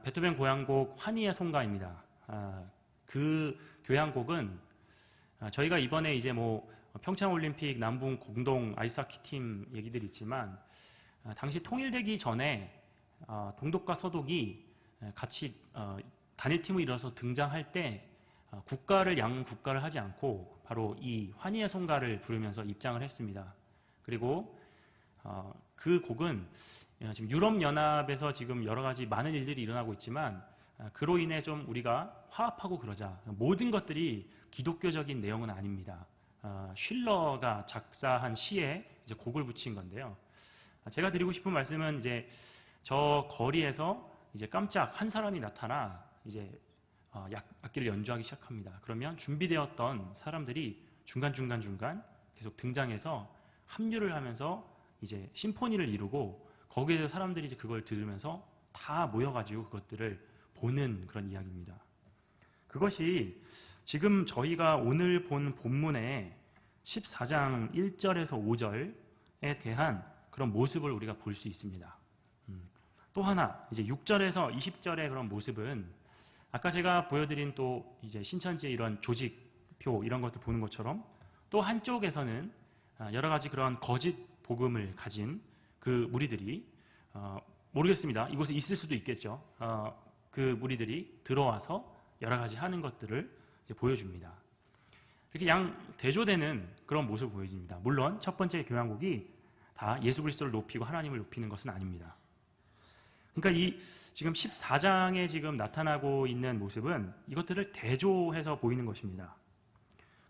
베토벤 고향곡 환희의 송가입니다. 그 교향곡은 저희가 이번에 이제 뭐 평창올림픽 남북 공동 아이스하키 팀 얘기들이 있지만 당시 통일되기 전에 동독과 서독이 같이 단일팀을 이뤄서 등장할 때 양 국가를 하지 않고 바로 이 환희의 송가를 부르면서 입장을 했습니다. 그리고 그 곡은 지금 유럽연합에서 지금 여러 가지 많은 일들이 일어나고 있지만 그로 인해 좀 우리가 화합하고 그러자. 모든 것들이 기독교적인 내용은 아닙니다. 쉴러가 작사한 시에 이제 곡을 붙인 건데요. 제가 드리고 싶은 말씀은 이제 저 거리에서 이제 깜짝 한 사람이 나타나 이제 악기를 연주하기 시작합니다. 그러면 준비되었던 사람들이 중간 계속 등장해서 합류를 하면서 이제 심포니를 이루고 거기에서 사람들이 이제 그걸 들으면서 다 모여가지고 그것들을 보는 그런 이야기입니다. 그것이 지금 저희가 오늘 본 본문의 14장 1절에서 5절에 대한 그런 모습을 우리가 볼 수 있습니다. 또 하나 이제 6절에서 20절의 그런 모습은 아까 제가 보여드린 또 이제 신천지의 이런 조직표 이런 것도 보는 것처럼 또 한쪽에서는 여러 가지 그런 거짓 복음을 가진 그 무리들이 모르겠습니다. 이곳에 있을 수도 있겠죠. 그 무리들이 들어와서 여러 가지 하는 것들을 이제 보여줍니다. 이렇게 양 대조되는 그런 모습을 보여줍니다. 물론 첫 번째 교향곡이 다 예수 그리스도를 높이고 하나님을 높이는 것은 아닙니다. 그러니까 이 지금 14장에 지금 나타나고 있는 모습은 이것들을 대조해서 보이는 것입니다.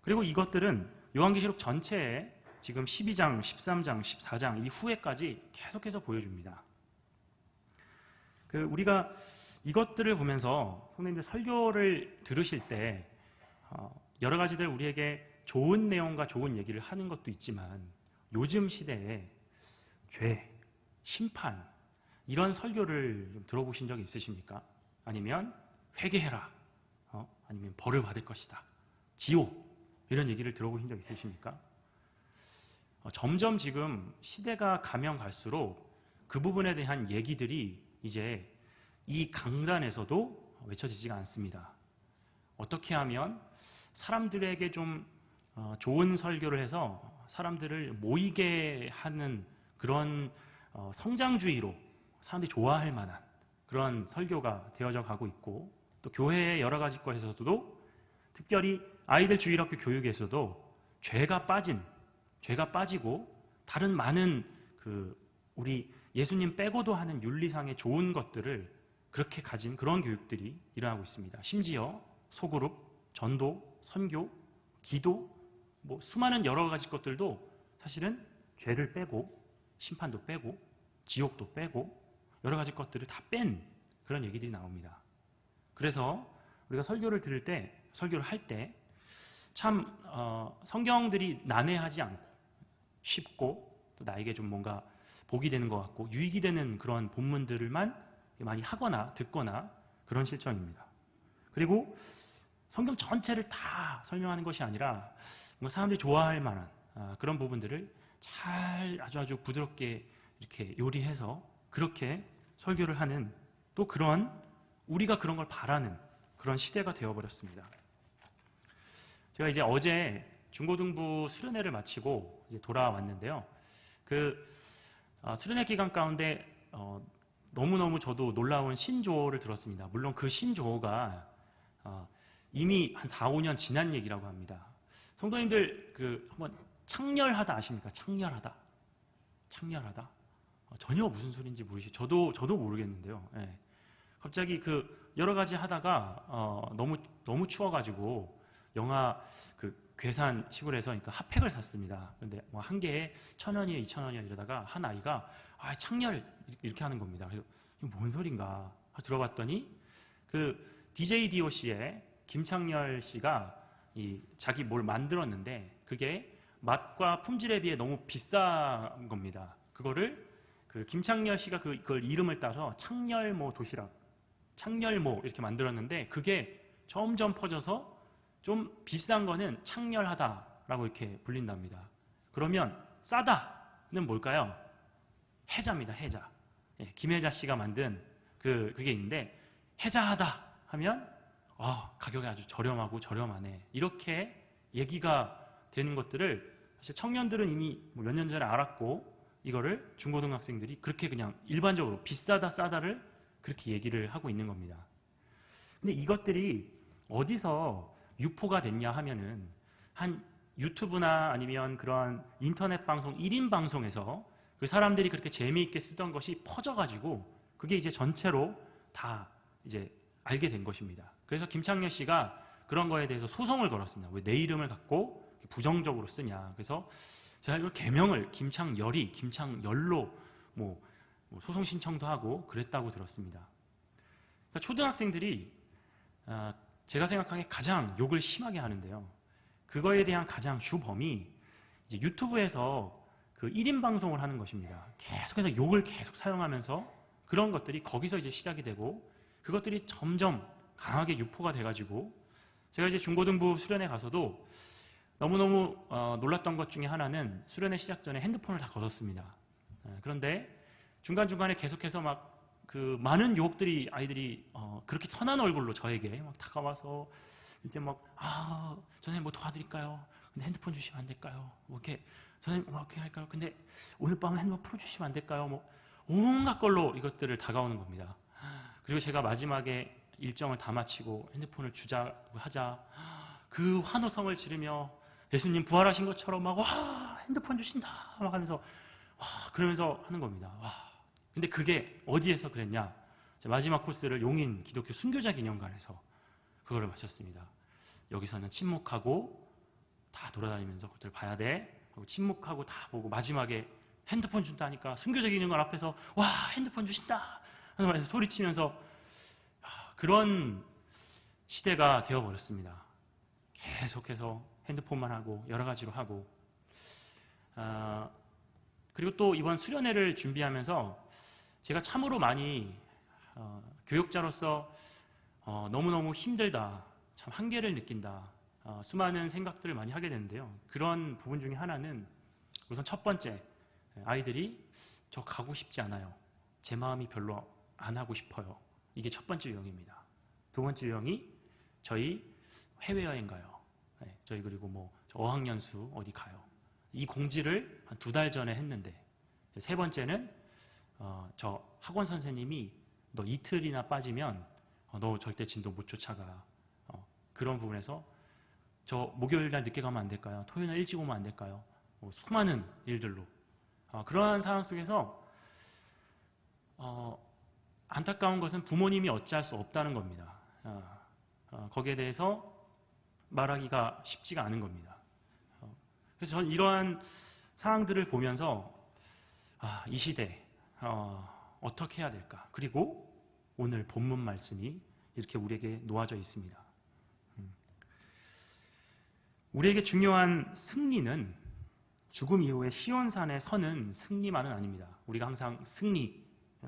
그리고 이것들은 요한계시록 전체에 지금 12장, 13장, 14장 이후에까지 계속해서 보여줍니다. 우리가 이것들을 보면서 성도님들 설교를 들으실 때 여러 가지들 우리에게 좋은 내용과 좋은 얘기를 하는 것도 있지만 요즘 시대에 죄, 심판 이런 설교를 좀 들어보신 적이 있으십니까? 아니면 회개해라, 아니면 벌을 받을 것이다, 지옥 이런 얘기를 들어보신 적 있으십니까? 점점 지금 시대가 가면 갈수록 그 부분에 대한 얘기들이 이제 이 강단에서도 외쳐지지가 않습니다. 어떻게 하면 사람들에게 좀 좋은 설교를 해서 사람들을 모이게 하는 그런 성장주의로 사람들이 좋아할 만한 그런 설교가 되어져 가고 있고 또 교회의 여러 가지 것에서도 특별히 아이들 주일학교 교육에서도 죄가 빠지고 다른 많은 우리 예수님 빼고도 하는 윤리상의 좋은 것들을 그렇게 가진 그런 교육들이 일어나고 있습니다. 심지어 소그룹, 전도, 선교, 기도 뭐 수많은 여러 가지 것들도 사실은 죄를 빼고 심판도 빼고 지옥도 빼고 여러 가지 것들을 다 뺀 그런 얘기들이 나옵니다. 그래서 우리가 설교를 할 때 참 성경들이 난해하지 않고 쉽고 또 나에게 좀 뭔가 복이 되는 것 같고 유익이 되는 그런 본문들만 많이 하거나 듣거나 그런 실정입니다. 그리고 성경 전체를 다 설명하는 것이 아니라 사람들이 좋아할 만한 그런 부분들을 잘 아주 부드럽게 이렇게 요리해서 그렇게 설교를 하는 또 그런 우리가 그런 걸 바라는 그런 시대가 되어버렸습니다. 제가 이제 어제 중고등부 수련회를 마치고 이제 돌아왔는데요. 수련회 기간 가운데 너무너무 저도 놀라운 신조어를 들었습니다. 물론 그 신조어가 이미 한 4, 5년 지난 얘기라고 합니다. 성도님들 한번 창렬하다 아십니까? 창렬하다. 전혀 무슨 소리인지 모르시죠? 저도 모르겠는데요. 예. 갑자기 여러 가지 하다가 너무 추워가지고 영화 괴산 시골에서 그러니까 핫팩을 샀습니다. 근데 뭐 한 개에 1,000원이에요, 2,000원이에요 이러다가 한 아이가 창렬 이렇게 하는 겁니다. 그래서 이거 뭔 소린가 들어봤더니 DJ DOC의 김창렬 씨가 자기 뭘 만들었는데 그게 맛과 품질에 비해 너무 비싼 겁니다. 그거를 김창렬 씨가 그걸 이름을 따서 창렬모 도시락, 창렬모 이렇게 만들었는데 그게 점점 퍼져서 좀 비싼 거는 창렬하다라고 이렇게 불린답니다. 그러면 싸다는 뭘까요? 해자입니다. 해자. 김혜자 씨가 만든 그게 있는데, 해자하다 하면 가격이 아주 저렴하고 저렴하네, 이렇게 얘기가 되는 것들을 사실 청년들은 이미 몇 년 전에 알았고, 이거를 중고등학생들이 그렇게 그냥 일반적으로 비싸다 싸다를 그렇게 얘기를 하고 있는 겁니다. 근데 이것들이 어디서 유포가 됐냐 하면은, 한 유튜브나 아니면 그런 인터넷 방송, 1인 방송에서 그 사람들이 그렇게 재미있게 쓰던 것이 퍼져가지고 그게 이제 전체로 다 이제 알게 된 것입니다. 그래서 김창렬 씨가 그런 거에 대해서 소송을 걸었습니다. 왜 내 이름을 갖고 부정적으로 쓰냐. 그래서 제가 이걸 개명을 김창열이 김창열로 뭐 소송 신청도 하고 그랬다고 들었습니다. 그러니까 초등학생들이 제가 생각하기에 가장 욕을 심하게 하는데요. 그거에 대한 가장 주범이 이제 유튜브에서 그 1인 방송을 하는 것입니다. 계속해서 욕을 계속 사용하면서 그런 것들이 거기서 이제 시작이 되고, 그것들이 점점 강하게 유포가 돼가지고, 제가 이제 중고등부 수련회 가서도 너무너무 놀랐던 것 중에 하나는, 수련회 시작 전에 핸드폰을 다 걸었습니다. 그런데 중간중간에 계속해서 막 그 많은 유혹들이, 아이들이 그렇게 선한 얼굴로 저에게 막 다가와서 이제 막 선생님 뭐 도와드릴까요? 근데 핸드폰 주시면 안 될까요? 뭐 이렇게 선생님 어떻게 할까요? 근데 오늘 밤에 핸드폰 풀어주시면 안 될까요? 뭐 온갖 걸로 이것들을 다가오는 겁니다. 그리고 제가 마지막에 일정을 다 마치고 핸드폰을 주자고 하자, 그 환호성을 지르며 예수님 부활하신 것처럼 막 핸드폰 주신다 막 하면서 그러면서 하는 겁니다. 근데 그게 어디에서 그랬냐? 마지막 코스를 용인 기독교 순교자 기념관에서 그거를 마쳤습니다. 여기서는 침묵하고 다 돌아다니면서 그것들 봐야 돼 하고 침묵하고 다 보고, 마지막에 핸드폰 준다니까 순교자 기념관 앞에서 핸드폰 주신다 하면서 소리치면서, 그런 시대가 되어버렸습니다. 계속해서 핸드폰만 하고 여러 가지로 하고, 그리고 또 이번 수련회를 준비하면서 제가 참으로 많이 교육자로서 너무너무 힘들다, 참 한계를 느낀다, 수많은 생각들을 많이 하게 되는데요. 그런 부분 중에 하나는, 우선 첫 번째, 아이들이 저 가고 싶지 않아요, 제 마음이 별로 안 하고 싶어요, 이게 첫 번째 유형입니다. 두 번째 유형이 저희 해외여행 가요. 저희 그리고 뭐 어학연수 어디 가요. 이 공지를 한 2달 전에 했는데, 세 번째는 저 학원 선생님이 너 이틀이나 빠지면 너 절대 진도 못 쫓아가. 그런 부분에서 저 목요일 날 늦게 가면 안 될까요? 토요일 날 일찍 오면 안 될까요? 수많은 일들로 그러한 상황 속에서 안타까운 것은 부모님이 어찌할 수 없다는 겁니다. 거기에 대해서 말하기가 쉽지가 않은 겁니다. 그래서 저는 이러한 상황들을 보면서 이 시대 어떻게 해야 될까? 그리고 오늘 본문 말씀이 이렇게 우리에게 놓아져 있습니다. 우리에게 중요한 승리는 죽음 이후에 시온산에 서는 승리만은 아닙니다. 우리가 항상 승리,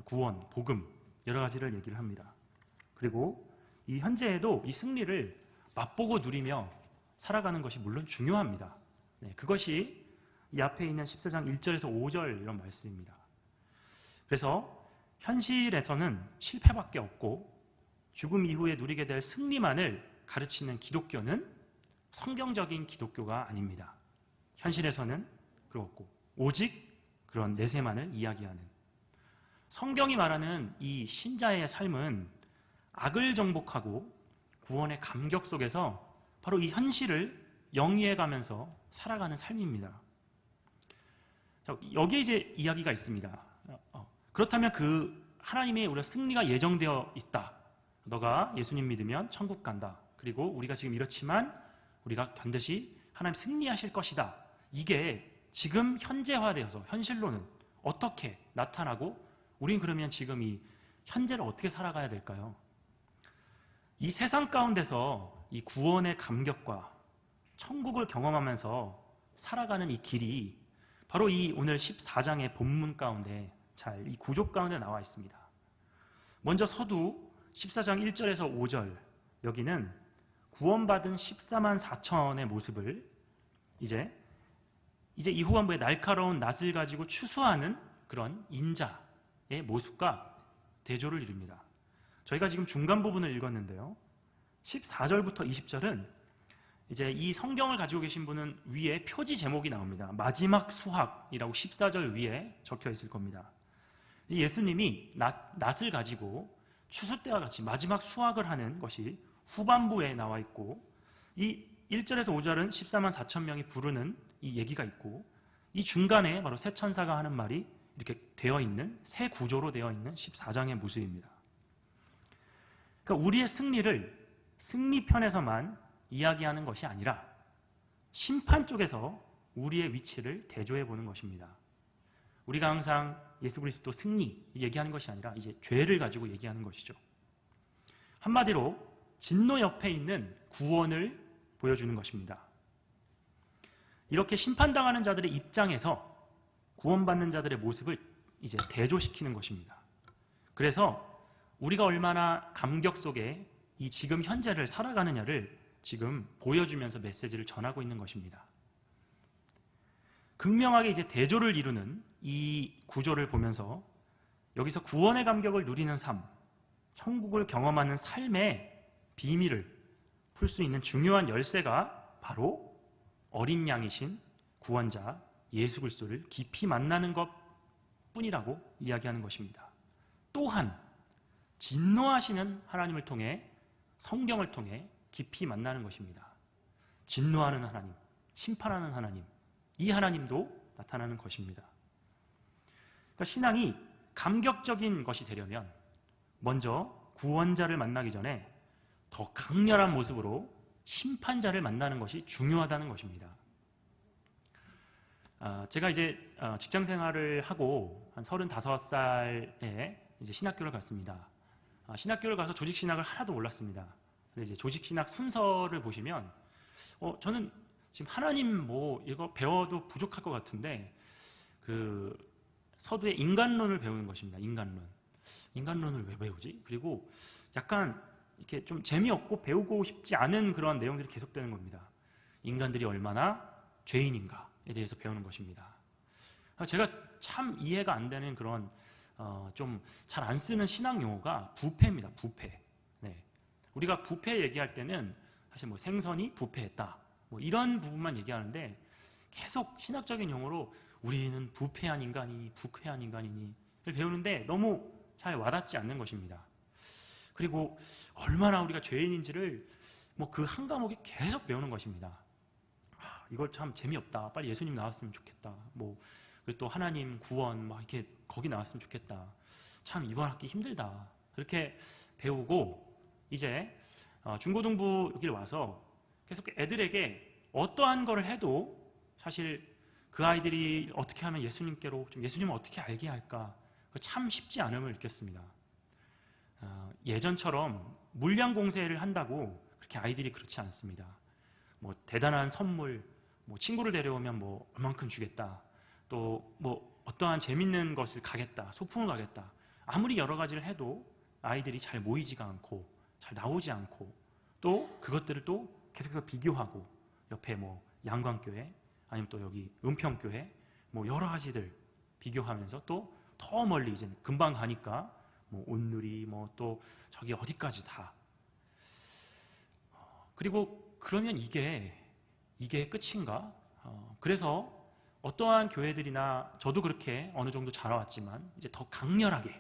구원, 복음 여러 가지를 얘기를 합니다. 그리고 이 현재에도 이 승리를 맛보고 누리며 살아가는 것이 물론 중요합니다. 그것이 이 앞에 있는 14장 1절에서 5절 이런 말씀입니다. 그래서 현실에서는 실패밖에 없고 죽음 이후에 누리게 될 승리만을 가르치는 기독교는 성경적인 기독교가 아닙니다. 현실에서는 그렇고 오직 그런 내세만을 이야기하는, 성경이 말하는 이 신자의 삶은 악을 정복하고 구원의 감격 속에서 바로 이 현실을 영위해가면서 살아가는 삶입니다. 여기에 이제 이야기가 있습니다. 그렇다면 그 하나님의 우리가 승리가 예정되어 있다. 너가 예수님 믿으면 천국 간다. 그리고 우리가 지금 이렇지만 우리가 반드시 하나님 승리하실 것이다. 이게 지금 현재화되어서 현실로는 어떻게 나타나고, 우린 그러면 지금 이 현재를 어떻게 살아가야 될까요? 이 세상 가운데서 이 구원의 감격과 천국을 경험하면서 살아가는 이 길이 바로 이 오늘 14장의 본문 가운데 잘 이 구조 가운데 나와 있습니다. 먼저 서두 14장 1절에서 5절, 여기는 구원받은 14만 4천의 모습을 이제 이 후반부에 날카로운 낫을 가지고 추수하는 그런 인자의 모습과 대조를 이룹니다. 저희가 지금 중간 부분을 읽었는데요. 14절부터 20절은 이제 이 성경을 가지고 계신 분은 위에 표지 제목이 나옵니다. 마지막 수학이라고 14절 위에 적혀 있을 겁니다. 예수님이 낫을 가지고 추수 때와 같이 마지막 수학을 하는 것이 후반부에 나와 있고, 이 1절에서 5절은 14만 4천 명이 부르는 이 얘기가 있고, 이 중간에 바로 새 천사가 하는 말이 이렇게 되어 있는, 새 구조로 되어 있는 14장의 모습입니다. 그러니까 우리의 승리를 승리편에서만 이야기하는 것이 아니라 심판 쪽에서 우리의 위치를 대조해 보는 것입니다. 우리가 항상 예수 그리스도 승리 얘기하는 것이 아니라 이제 죄를 가지고 얘기하는 것이죠. 한마디로 진노 옆에 있는 구원을 보여주는 것입니다. 이렇게 심판당하는 자들의 입장에서 구원받는 자들의 모습을 이제 대조시키는 것입니다. 그래서 우리가 얼마나 감격 속에 이 지금 현재를 살아가느냐를 지금 보여주면서 메시지를 전하고 있는 것입니다. 극명하게 이제 대조를 이루는 이 구조를 보면서 여기서 구원의 감격을 누리는 삶, 천국을 경험하는 삶의 비밀을 풀 수 있는 중요한 열쇠가 바로 어린 양이신 구원자 예수 그리스도를 깊이 만나는 것뿐이라고 이야기하는 것입니다. 또한 진노하시는 하나님을 통해, 성경을 통해 깊이 만나는 것입니다. 진노하는 하나님, 심판하는 하나님, 이 하나님도 나타나는 것입니다. 그러니까 신앙이 감격적인 것이 되려면 먼저 구원자를 만나기 전에 더 강렬한 모습으로 심판자를 만나는 것이 중요하다는 것입니다. 제가 이제 직장 생활을 하고 한 35살에 이제 신학교를 갔습니다. 신학교를 가서 조직 신학을 하나도 몰랐습니다. 근데 이제 조직 신학 순서를 보시면 저는 지금 하나님 뭐 이거 배워도 부족할 것 같은데 그 서두에 인간론을 배우는 것입니다. 인간론을 왜 배우지? 그리고 약간 이렇게 좀 재미없고 배우고 싶지 않은 그런 내용들이 계속되는 겁니다. 인간들이 얼마나 죄인인가에 대해서 배우는 것입니다. 제가 참 이해가 안 되는 그런 좀 잘 안 쓰는 신학 용어가 부패입니다. 부패. 네. 우리가 부패 얘기할 때는 사실 뭐 생선이 부패했다, 뭐 이런 부분만 얘기하는데 계속 신학적인 용어로 우리는 부패한 인간이니 부패한 인간이니 배우는데 너무 잘 와닿지 않는 것입니다. 그리고 얼마나 우리가 죄인인지를 뭐 그 한 과목에 계속 배우는 것입니다. 이걸 참 재미없다. 빨리 예수님 나왔으면 좋겠다. 뭐 또 하나님 구원 막 이렇게 거기 나왔으면 좋겠다. 참 이번 학기 힘들다. 그렇게 배우고 이제 중고등부 여기 와서 계속 애들에게 어떠한 거를 해도 사실 그 아이들이 어떻게 하면 예수님께로 좀 예수님을 어떻게 알게 할까 참 쉽지 않음을 느꼈습니다. 예전처럼 물량 공세를 한다고 그렇게 아이들이 그렇지 않습니다. 뭐 대단한 선물, 뭐 친구를 데려오면 뭐 얼만큼 주겠다. 또 뭐 어떠한 재밌는 것을 가겠다. 소풍을 가겠다. 아무리 여러 가지를 해도 아이들이 잘 모이지가 않고 잘 나오지 않고 또 그것들을 또 계속해서 비교하고 옆에 뭐 양광교회 아니면 또 여기 은평교회 뭐 여러 가지들 비교하면서 또 더 멀리 이제 금방 가니까 뭐 온누리 뭐 또 저기 어디까지 다 그리고 그러면 이게 끝인가? 그래서 어떠한 교회들이나 저도 그렇게 어느 정도 자라왔지만 이제 더 강렬하게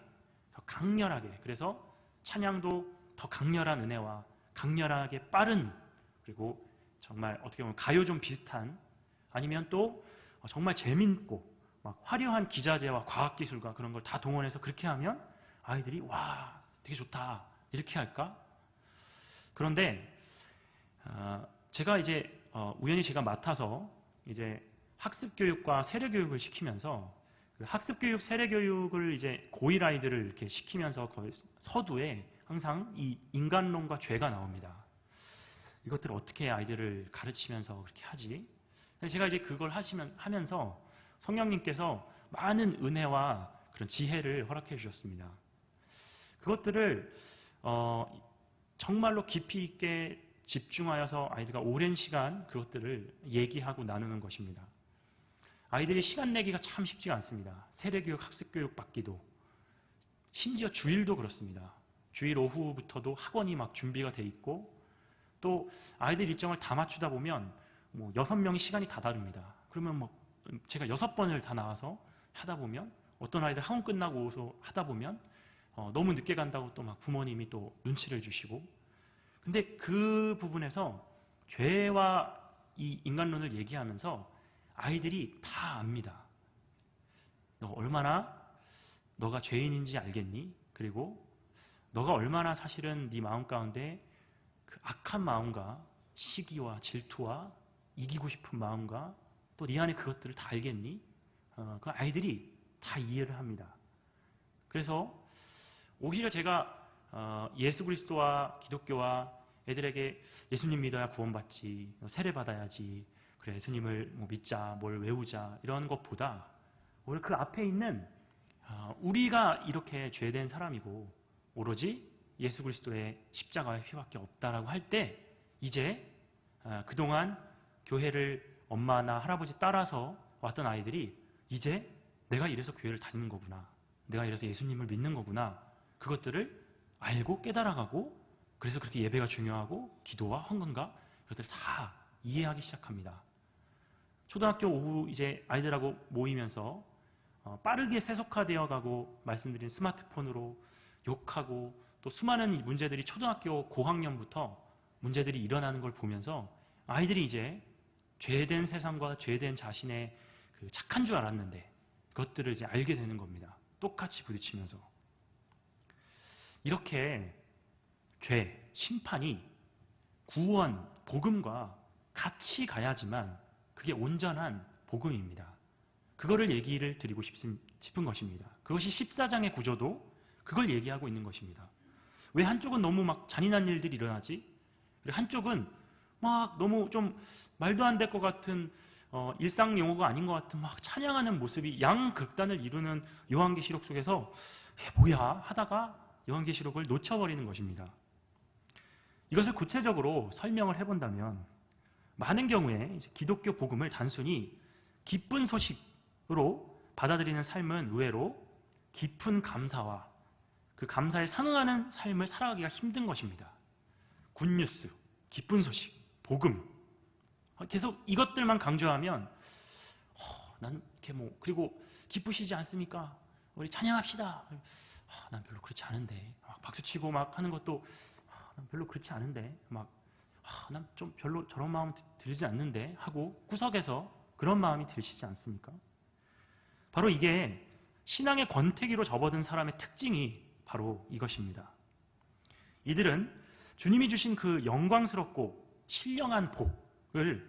그래서 찬양도 더 강렬한 은혜와 강렬하게 빠른 그리고 정말 어떻게 보면 가요 좀 비슷한 아니면 또 정말 재밌고 막 화려한 기자재와 과학기술과 그런 걸 다 동원해서 그렇게 하면 아이들이 와 되게 좋다 이렇게 할까? 그런데 제가 이제 우연히 제가 맡아서 이제 학습교육과 세례교육을 시키면서 그 학습교육, 세례교육을 이제 고1 아이들을 이렇게 시키면서 거의 서두에 항상 이 인간론과 죄가 나옵니다. 이것들을 어떻게 아이들을 가르치면서 그렇게 하지? 제가 이제 그걸 하면서 성령님께서 많은 은혜와 그런 지혜를 허락해 주셨습니다. 그것들을 정말로 깊이 있게 집중하여서 아이들과 오랜 시간 그것들을 얘기하고 나누는 것입니다. 아이들이 시간 내기가 참 쉽지가 않습니다. 세례교육, 학습교육 받기도 심지어 주일도 그렇습니다. 주일 오후부터도 학원이 막 준비가 돼 있고 또 아이들 일정을 다 맞추다 보면 뭐 6명이 시간이 다 다릅니다. 그러면 뭐 제가 6번을 다 나와서 하다 보면 어떤 아이들 학원 끝나고 오서 하다 보면 너무 늦게 간다고 또 막 부모님이 또 눈치를 주시고 근데 그 부분에서 죄와 이 인간론을 얘기하면서 아이들이 다 압니다. 너 얼마나 너가 죄인인지 알겠니? 그리고 너가 얼마나 사실은 네 마음 가운데 그 악한 마음과 시기와 질투와 이기고 싶은 마음과 또 네 안에 그것들을 다 알겠니? 그 아이들이 다 이해를 합니다. 그래서 오히려 제가 예수 그리스도와 기독교와 애들에게 예수님 믿어야 구원받지, 세례 받아야지, 그래 예수님을 뭐 믿자, 뭘 외우자 이런 것보다 오히려 그 앞에 있는 우리가 이렇게 죄된 사람이고 오로지 예수 그리스도의 십자가의 피밖에 없다라고 할 때 이제 그동안 교회를 엄마나 할아버지 따라서 왔던 아이들이 이제 내가 이래서 교회를 다니는 거구나, 내가 이래서 예수님을 믿는 거구나, 그것들을 알고 깨달아가고 그래서 그렇게 예배가 중요하고 기도와 헌금과 그것들을 다 이해하기 시작합니다. 초등학교 오후 이제 아이들하고 모이면서 빠르게 세속화되어 가고 말씀드린 스마트폰으로 욕하고 또 수많은 문제들이 초등학교 고학년부터 문제들이 일어나는 걸 보면서 아이들이 이제 죄된 세상과 죄된 자신의 그 착한 줄 알았는데 그것들을 이제 알게 되는 겁니다. 똑같이 부딪히면서. 이렇게 죄, 심판이 구원, 복음과 같이 가야지만 그게 온전한 복음입니다. 그거를 얘기를 드리고 싶은 것입니다. 그것이 14장의 구조도 그걸 얘기하고 있는 것입니다. 왜 한쪽은 너무 막 잔인한 일들이 일어나지? 그리고 한쪽은 막 너무 좀 말도 안 될 것 같은 일상 용어가 아닌 것 같은 막 찬양하는 모습이 양극단을 이루는 요한계시록 속에서 뭐야 하다가 요한계시록을 놓쳐버리는 것입니다. 이것을 구체적으로 설명을 해본다면 많은 경우에 이제 기독교 복음을 단순히 기쁜 소식으로 받아들이는 삶은 의외로 깊은 감사와 그 감사에 상응하는 삶을 살아가기가 힘든 것입니다. 굿뉴스, 기쁜 소식, 복음 계속 이것들만 강조하면 난 이렇게 뭐 그리고 기쁘시지 않습니까? 우리 찬양합시다. 난 별로 그렇지 않은데 막 박수치고 막 하는 것도 난 별로 그렇지 않은데 막 난 좀 별로 저런 마음 들지 않는데 하고 구석에서 그런 마음이 드시지 않습니까? 바로 이게 신앙의 권태기로 접어든 사람의 특징이 바로 이것입니다. 이들은 주님이 주신 그 영광스럽고 신령한 복을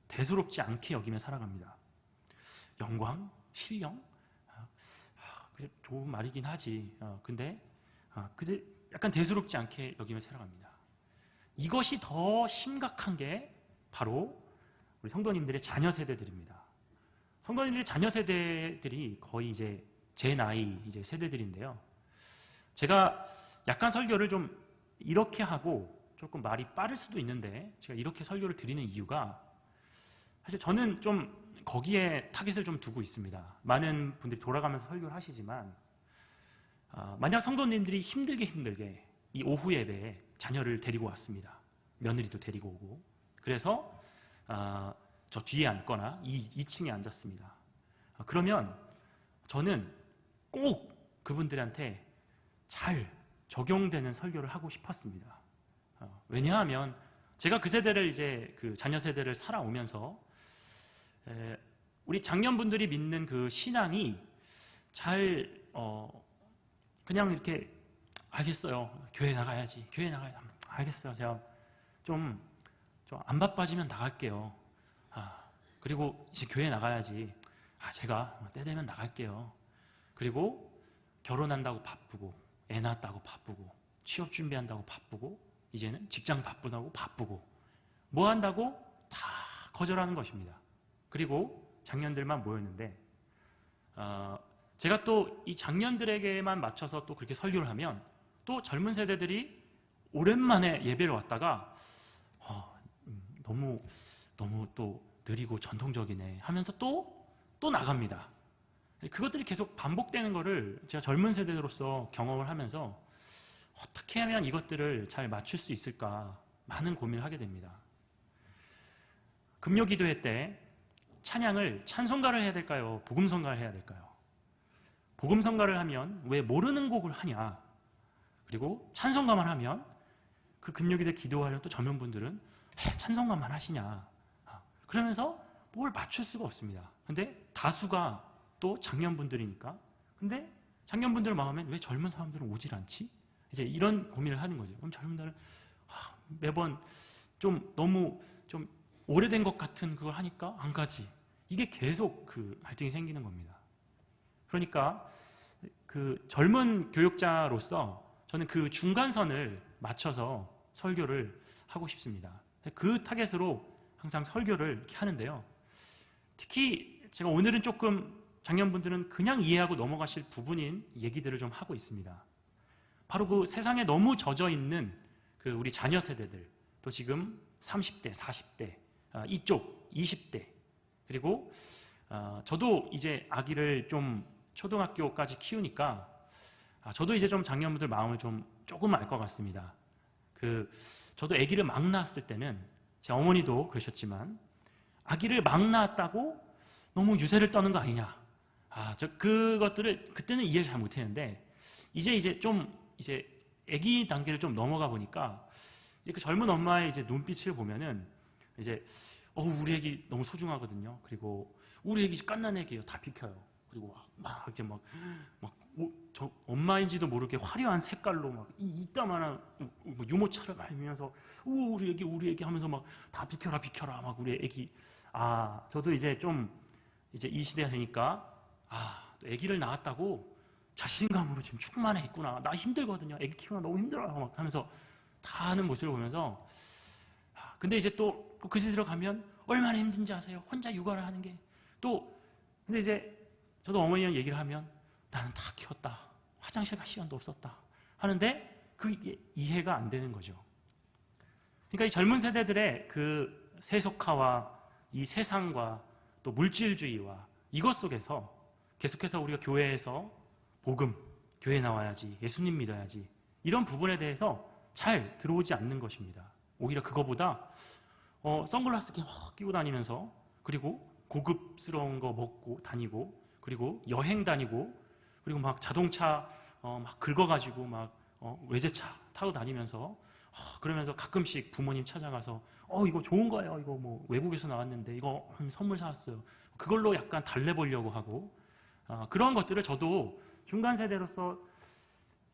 대수롭지 않게 여기며 살아갑니다. 영광? 신령? 그래, 좋은 말이긴 하지. 근데 그제 약간 대수롭지 않게 여기며 살아갑니다. 이것이 더 심각한 게 바로 우리 성도님들의 자녀 세대들입니다. 성도님들의 자녀 세대들이 거의 이제 제 나이 이제 세대들인데요. 제가 약간 설교를 좀 이렇게 하고 조금 말이 빠를 수도 있는데 제가 이렇게 설교를 드리는 이유가 사실 저는 좀 거기에 타겟을 좀 두고 있습니다. 많은 분들이 돌아가면서 설교를 하시지만 만약 성도님들이 힘들게 이 오후 예배에 자녀를 데리고 왔습니다. 며느리도 데리고 오고 그래서 저 뒤에 앉거나 2층에 앉았습니다. 그러면 저는 꼭 그분들한테 잘 적용되는 설교를 하고 싶었습니다. 왜냐하면 제가 그 세대를 이제 그 자녀 세대를 살아오면서 우리 장년분들이 믿는 그 신앙이 잘 그냥 이렇게 알겠어요. 교회 나가야지. 교회 나가야지. 알겠어요. 제가 좀 안 바빠지면 나갈게요. 그리고 이제 교회 나가야지. 제가 때 되면 나갈게요. 그리고 결혼한다고 바쁘고 애 낳았다고 바쁘고 취업 준비한다고 바쁘고 이제는 직장 바쁘다고 바쁘고 뭐 한다고 다 거절하는 것입니다. 그리고 장년들만 모였는데 제가 또 이 장년들에게만 맞춰서 또 그렇게 설교를 하면 또 젊은 세대들이 오랜만에 예배를 왔다가 너무 또 느리고 전통적이네 하면서 또 나갑니다. 그것들이 계속 반복되는 거를 제가 젊은 세대로서 경험을 하면서 어떻게 하면 이것들을 잘 맞출 수 있을까 많은 고민을 하게 됩니다. 금요기도회 때 찬양을 찬송가를 해야 될까요? 복음성가를 해야 될까요? 복음성가를 하면 왜 모르는 곡을 하냐? 그리고 찬송가만 하면 그 금요기도회 기도하려는 또 젊은 분들은 찬송가만 하시냐? 그러면서 뭘 맞출 수가 없습니다. 근데 다수가 또 장년분들이니까. 근데 장년분들 마음엔 왜 젊은 사람들은 오질 않지? 이제 이런 고민을 하는 거죠. 그럼 젊은들은 매번 좀 너무 좀 오래된 것 같은 그걸 하니까 안 가지. 이게 계속 그 갈등이 생기는 겁니다. 그러니까 그 젊은 교육자로서 저는 그 중간선을 맞춰서 설교를 하고 싶습니다. 그 타겟으로 항상 설교를 이렇게 하는데요. 특히 제가 오늘은 조금 장년분들은 그냥 이해하고 넘어가실 부분인 얘기들을 좀 하고 있습니다. 바로 그 세상에 너무 젖어 있는 그 우리 자녀 세대들, 또 지금 30대, 40대, 이쪽 20대, 그리고 저도 이제 아기를 좀 초등학교까지 키우니까 저도 이제 좀 장년분들 마음을 좀 조금 알 것 같습니다. 저도 아기를 막 낳았을 때는 제 어머니도 그러셨지만 아기를 막 낳았다고 너무 유세를 떠는 거 아니냐. 그것들을 그때는 이해를 잘 못했는데 이제 좀 이제 아기 단계를 좀 넘어가 보니까 이렇게 젊은 엄마의 이제 눈빛을 보면은 이제 우리 아기 너무 소중하거든요. 그리고 우리 아기 갓난 아기예요. 다 비켜요. 그리고 막 이렇게 저 엄마인지도 모르게 화려한 색깔로 막 이따만한 유모차를 말면서 우리 애기 하면서 막 다 비켜라 막 우리 애기. 저도 이제 좀 이제 이 시대가 되니까 또 애기를 낳았다고 자신감으로 지금 충만했구나. 나 힘들거든요. 애기 키우나 너무 힘들어요. 막 하면서 다 하는 모습을 보면서 근데 이제 또 그 시대로 가면 얼마나 힘든지 아세요? 혼자 육아를 하는 게. 근데 이제 저도 어머니랑 얘기를 하면 나는 다 키웠다. 화장실 갈 시간도 없었다. 하는데 그게 이해가 안 되는 거죠. 그러니까 이 젊은 세대들의 그 세속화와 이 세상과 또 물질주의와 이것 속에서 계속해서 우리가 교회에서 복음, 교회 나와야지, 예수님 믿어야지 이런 부분에 대해서 잘 들어오지 않는 것입니다. 오히려 그거보다 선글라스 끼고 다니면서 그리고 고급스러운 거 먹고 다니고 그리고 여행 다니고 그리고 막 자동차 막 긁어가지고 막 외제차 타고 다니면서 그러면서 가끔씩 부모님 찾아가서 이거 좋은 거예요. 이거 뭐 외국에서 나왔는데 이거 선물 사왔어요. 그걸로 약간 달래보려고 하고 그런 것들을 저도 중간 세대로서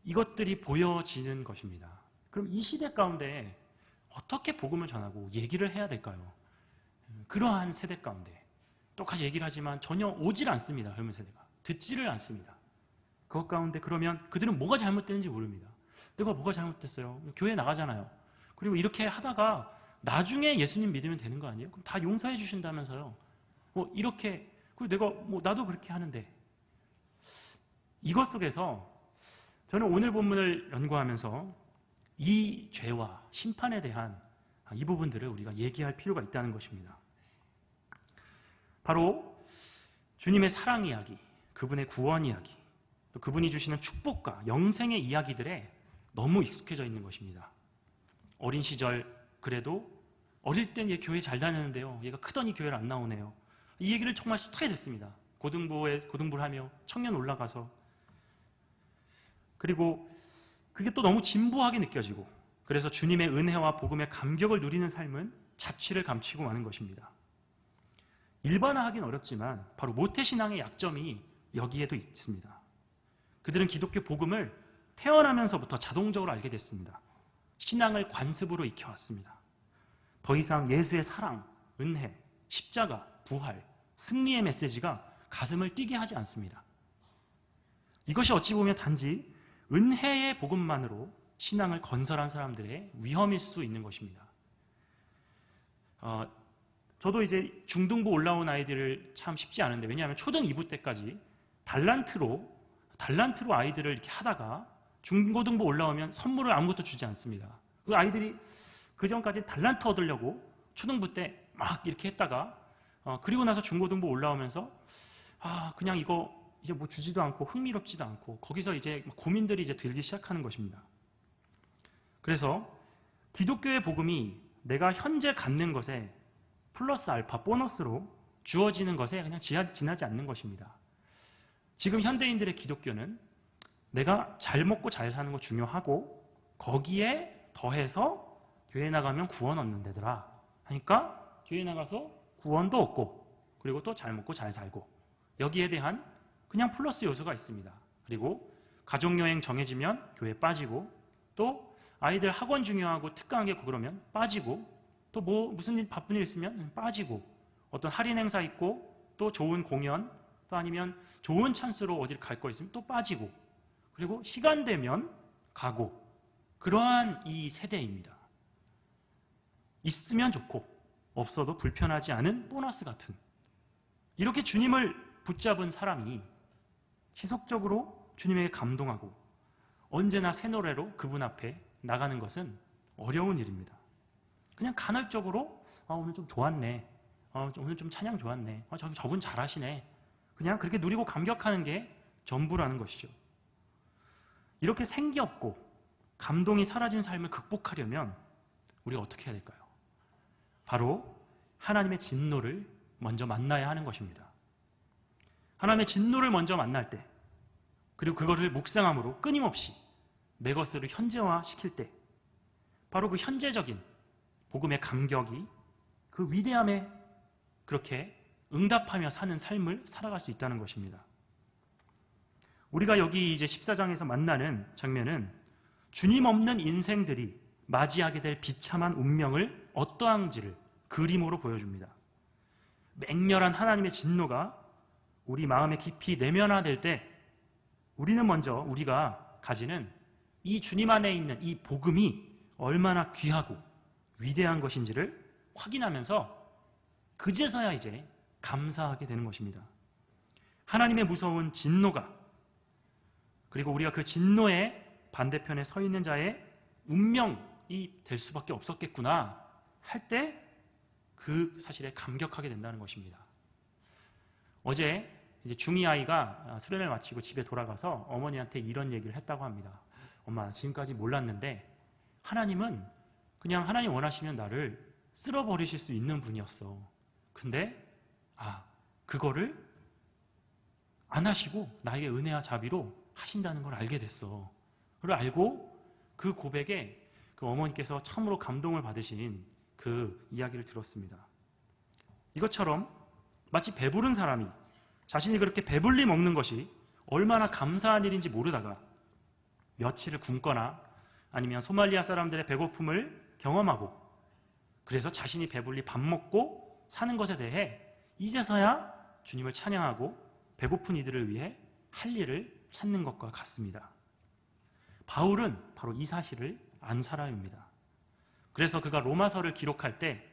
이것들이 보여지는 것입니다. 그럼 이 시대 가운데 어떻게 복음을 전하고 얘기를 해야 될까요? 그러한 세대 가운데 똑같이 얘기를 하지만 전혀 오질 않습니다. 젊은 세대가. 듣지를 않습니다. 그것 가운데 그러면 그들은 뭐가 잘못되는지 모릅니다. 내가 뭐가 잘못됐어요? 교회 나가잖아요. 그리고 이렇게 하다가 나중에 예수님 믿으면 되는 거 아니에요? 그럼 다 용서해 주신다면서요. 이렇게 그리고 내가 나도 그렇게 하는데 이것 속에서 저는 오늘 본문을 연구하면서 이 죄와 심판에 대한 이 부분들을 우리가 얘기할 필요가 있다는 것입니다. 바로 주님의 사랑 이야기, 그분의 구원 이야기, 또 그분이 주시는 축복과 영생의 이야기들에 너무 익숙해져 있는 것입니다. 어린 시절 그래도 어릴 땐 얘 교회 잘 다녔는데요. 얘가 크더니 교회를 안 나오네요. 이 얘기를 정말 숱하게 듣습니다. 고등부를 하며 청년 올라가서 그리고 그게 또 너무 진부하게 느껴지고 그래서 주님의 은혜와 복음의 감격을 누리는 삶은 자취를 감추고 마는 것입니다. 일반화하긴 어렵지만 바로 모태신앙의 약점이 여기에도 있습니다. 그들은 기독교 복음을 태어나면서부터 자동적으로 알게 됐습니다. 신앙을 관습으로 익혀왔습니다. 더 이상 예수의 사랑, 은혜, 십자가, 부활, 승리의 메시지가 가슴을 뛰게 하지 않습니다. 이것이 어찌 보면 단지 은혜의 복음만으로 신앙을 건설한 사람들의 위험일 수 있는 것입니다. 저도 이제 중등부 올라온 아이들을 참 쉽지 않은데 왜냐하면 초등 2부 때까지 달란트로 아이들을 이렇게 하다가 중고등부 올라오면 선물을 아무것도 주지 않습니다. 그 아이들이 그 전까지 달란트 얻으려고 초등부 때 막 이렇게 했다가 그리고 나서 중고등부 올라오면서 그냥 이거 이제 뭐 주지도 않고 흥미롭지도 않고 거기서 이제 고민들이 이제 들기 시작하는 것입니다. 그래서 기독교의 복음이 내가 현재 갖는 것에 플러스 알파 보너스로 주어지는 것에 그냥 지나지 않는 것입니다. 지금 현대인들의 기독교는 내가 잘 먹고 잘 사는 거 중요하고 거기에 더해서 교회 나가면 구원 얻는 데더라 하니까 교회 나가서 구원도 얻고 그리고 또 잘 먹고 잘 살고 여기에 대한 그냥 플러스 요소가 있습니다. 그리고 가족여행 정해지면 교회 빠지고 또 아이들 학원 중요하고 특강하게 있고 그러면 빠지고 또 뭐 무슨 일 바쁜 일 있으면 빠지고 어떤 할인 행사 있고 또 좋은 공연 또 아니면 좋은 찬스로 어딜 갈 거 있으면 또 빠지고 그리고 시간 되면 가고 그러한 이 세대입니다. 있으면 좋고 없어도 불편하지 않은 보너스 같은 이렇게 주님을 붙잡은 사람이 지속적으로 주님에게 감동하고 언제나 새 노래로 그분 앞에 나가는 것은 어려운 일입니다. 그냥 간헐적으로 오늘 좀 좋았네, 오늘 좀 찬양 좋았네, 저분 잘하시네 그냥 그렇게 누리고 감격하는 게 전부라는 것이죠. 이렇게 생기 없고 감동이 사라진 삶을 극복하려면 우리가 어떻게 해야 될까요? 바로 하나님의 진노를 먼저 만나야 하는 것입니다. 하나님의 진노를 먼저 만날 때 그리고 그것을 묵상함으로 끊임없이 내 것으로 현재화시킬 때 바로 그 현재적인 복음의 감격이 그 위대함에 그렇게 응답하며 사는 삶을 살아갈 수 있다는 것입니다. 우리가 여기 이제 14장에서 만나는 장면은 주님 없는 인생들이 맞이하게 될 비참한 운명을 어떠한지를 그림으로 보여줍니다. 맹렬한 하나님의 진노가 우리 마음에 깊이 내면화될 때 우리는 먼저 우리가 가지는 이 주님 안에 있는 이 복음이 얼마나 귀하고 위대한 것인지를 확인하면서 그제서야 이제 감사하게 되는 것입니다. 하나님의 무서운 진노가 그리고 우리가 그 진노의 반대편에 서 있는 자의 운명이 될 수밖에 없었겠구나 할 때 그 사실에 감격하게 된다는 것입니다. 어제 이제 중2 아이가 수련을 마치고 집에 돌아가서 어머니한테 이런 얘기를 했다고 합니다. 엄마, 지금까지 몰랐는데 하나님은 그냥 하나님 원하시면 나를 쓸어버리실 수 있는 분이었어. 근데 그거를 안 하시고 나에게 은혜와 자비로 하신다는 걸 알게 됐어. 그걸 알고 그 고백에 그 어머니께서 참으로 감동을 받으신 그 이야기를 들었습니다. 이것처럼 마치 배부른 사람이 자신이 그렇게 배불리 먹는 것이 얼마나 감사한 일인지 모르다가 며칠을 굶거나 아니면 소말리아 사람들의 배고픔을 경험하고 그래서 자신이 배불리 밥 먹고 사는 것에 대해 이제서야 주님을 찬양하고 배고픈 이들을 위해 할 일을 찾는 것과 같습니다. 바울은 바로 이 사실을 안 사람입니다. 그래서 그가 로마서를 기록할 때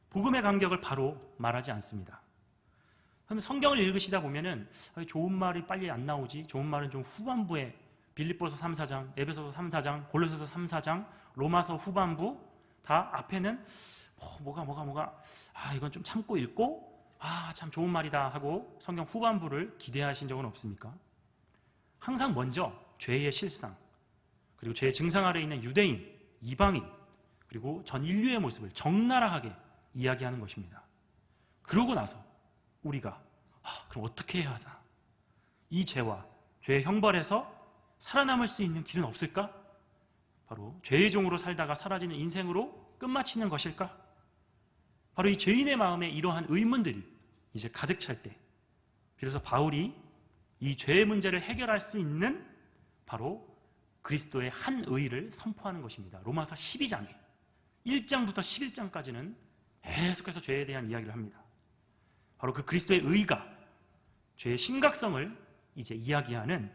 복음의 감격을 바로 말하지 않습니다. 그럼 성경을 읽으시다 보면은 좋은 말이 빨리 안 나오지, 좋은 말은 좀 후반부에 빌립보서 3, 4장, 에베소서 3, 4장, 골로새서 3, 4장, 로마서 후반부 다 앞에는 뭐가 이건 좀 참고 읽고 참 좋은 말이다 하고 성경 후반부를 기대하신 적은 없습니까? 항상 먼저 죄의 실상 그리고 죄의 증상 아래에 있는 유대인, 이방인 그리고 전 인류의 모습을 적나라하게 이야기하는 것입니다. 그러고 나서 우리가 그럼 어떻게 해야 하자? 이 죄와 죄의 형벌에서 살아남을 수 있는 길은 없을까? 바로 죄의 종으로 살다가 사라지는 인생으로 끝마치는 것일까? 바로 이 죄인의 마음에 이러한 의문들이 이제 가득 찰 때 비로소 바울이 이 죄의 문제를 해결할 수 있는 바로 그리스도의 한 의를 선포하는 것입니다. 로마서 12장에 1장부터 11장까지는 계속해서 죄에 대한 이야기를 합니다. 바로 그 그리스도의 의가 죄의 심각성을 이제 이야기하는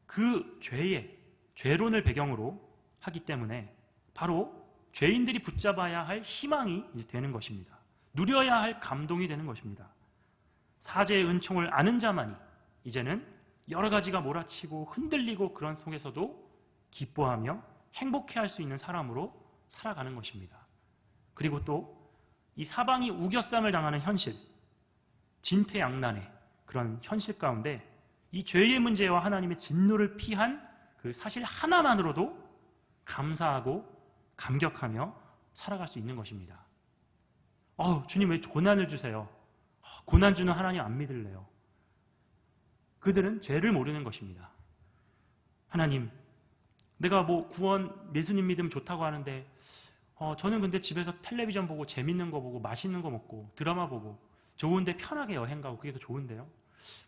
그 죄의 죄론을 배경으로 하기 때문에 바로 죄인들이 붙잡아야 할 희망이 이제 되는 것입니다. 누려야 할 감동이 되는 것입니다. 사죄의 은총을 아는 자만이 이제는 여러 가지가 몰아치고 흔들리고 그런 속에서도 기뻐하며 행복해할 수 있는 사람으로 살아가는 것입니다. 그리고 또 이 사방이 우겨쌈을 당하는 현실, 진퇴양난의 그런 현실 가운데 이 죄의 문제와 하나님의 진노를 피한 그 사실 하나만으로도 감사하고 감격하며 살아갈 수 있는 것입니다. 주님 왜 고난을 주세요? 고난 주는 하나님 안 믿을래요. 그들은 죄를 모르는 것입니다. 하나님, 내가 뭐 구원, 예수님 믿으면 좋다고 하는데 저는 근데 집에서 텔레비전 보고 재밌는 거 보고 맛있는 거 먹고 드라마 보고 좋은데 편하게 여행 가고 그게 더 좋은데요.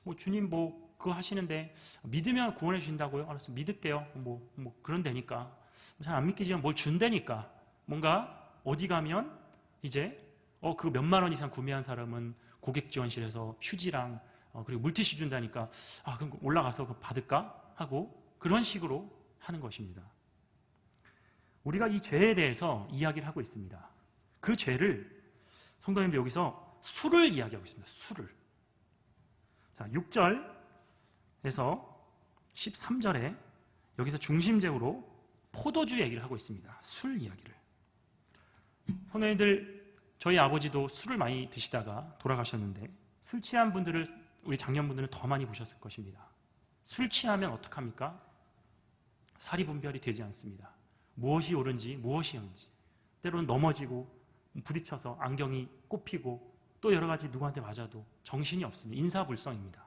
뭐 주님 뭐 그거 하시는데 믿으면 구원해 주신다고요? 알았어, 믿을게요. 뭐 그런 데니까. 잘 안 믿기지만 뭘 준다니까. 뭔가 어디 가면 이제 그 몇만 원 이상 구매한 사람은 고객 지원실에서 휴지랑 그리고 물티슈 준다니까 그럼 올라가서 그거 받을까? 하고 그런 식으로 하는 것입니다. 우리가 이 죄에 대해서 이야기를 하고 있습니다. 그 죄를 성도님들 여기서 술을 이야기하고 있습니다. 술을. 자, 6절에서 13절에 여기서 중심적으로 포도주 얘기를 하고 있습니다. 술 이야기를. 성도님들, 저희 아버지도 술을 많이 드시다가 돌아가셨는데 술 취한 분들을 우리 장년분들은 더 많이 보셨을 것입니다. 술 취하면 어떡합니까? 사리 분별이 되지 않습니다. 무엇이 옳은지 무엇이 옳은지, 때로는 넘어지고 부딪혀서 안경이 꼽히고 또 여러 가지 누구한테 맞아도 정신이 없습니다. 인사불성입니다.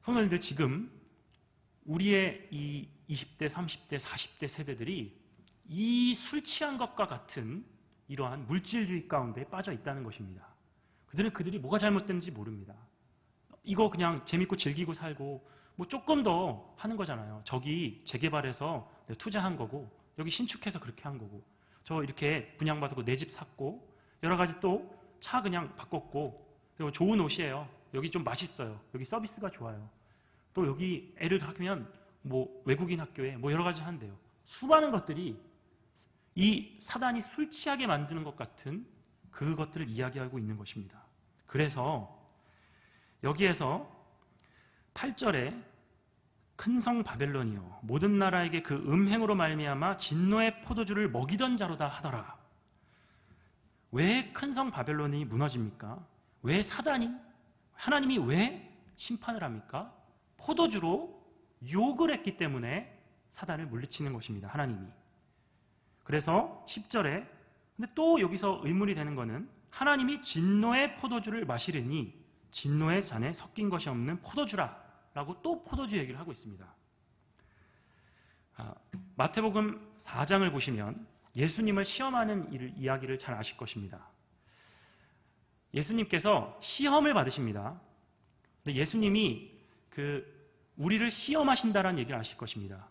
성도님들, 지금 우리의 이 20대, 30대, 40대 세대들이 이 술 취한 것과 같은 이러한 물질주의 가운데 빠져 있다는 것입니다. 그들이 뭐가 잘못됐는지 모릅니다. 이거 그냥 재밌고 즐기고 살고 뭐 조금 더 하는 거잖아요. 저기 재개발해서 투자한 거고 여기 신축해서 그렇게 한 거고 저 이렇게 분양받고 내 집 샀고 여러 가지 또 차 그냥 바꿨고 그리고 좋은 옷이에요. 여기 좀 맛있어요. 여기 서비스가 좋아요. 또 여기 애를 학교면 뭐 외국인 학교에 뭐 여러 가지 한대요. 수많은 것들이 이 사단이 술 취하게 만드는 것 같은 그것들을 이야기하고 있는 것입니다. 그래서 여기에서 8절에 큰 성 바벨론이요 모든 나라에게 그 음행으로 말미암아 진노의 포도주를 먹이던 자로다 하더라. 왜 큰 성 바벨론이 무너집니까? 왜 하나님이 왜 심판을 합니까? 포도주로 유혹을 했기 때문에 사단을 물리치는 것입니다. 하나님이. 그래서 10절에 근데 또 여기서 의문이 되는 것은 하나님이 진노의 포도주를 마시르니 진노의 잔에 섞인 것이 없는 포도주라 라고 또 포도주 얘기를 하고 있습니다. 마태복음 4장을 보시면 예수님을 시험하는 이야기를 잘 아실 것입니다. 예수님께서 시험을 받으십니다. 근데 예수님이 우리를 시험하신다라는 얘기를 아실 것입니다.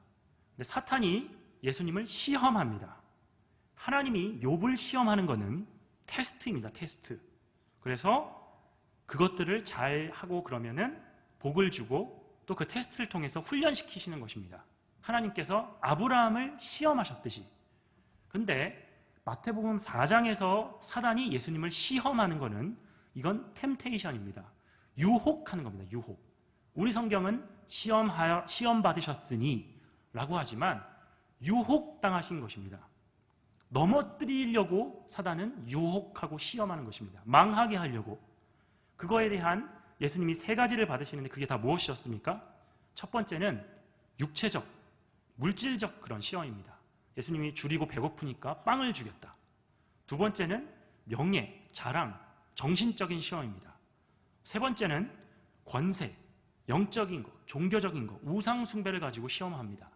근데 사탄이 예수님을 시험합니다. 하나님이 욥을 시험하는 것은 테스트입니다. 테스트. 그래서 그것들을 잘 하고 그러면은 복을 주고 또 그 테스트를 통해서 훈련시키시는 것입니다. 하나님께서 아브라함을 시험하셨듯이. 근데 마태복음 4장에서 사단이 예수님을 시험하는 것은 이건 템테이션입니다. 유혹하는 겁니다. 유혹. 우리 성경은 시험 받으셨으니 라고 하지만 유혹당하신 것입니다. 넘어뜨리려고 사단은 유혹하고 시험하는 것입니다. 망하게 하려고. 그거에 대한 예수님이 3가지를 받으시는데 그게 다 무엇이었습니까? 첫 번째는 육체적, 물질적 그런 시험입니다. 예수님이 줄이고 배고프니까 빵을 주겠다. 두 번째는 명예, 자랑, 정신적인 시험입니다. 세 번째는 권세, 영적인 것, 종교적인 것, 우상 숭배를 가지고 시험합니다.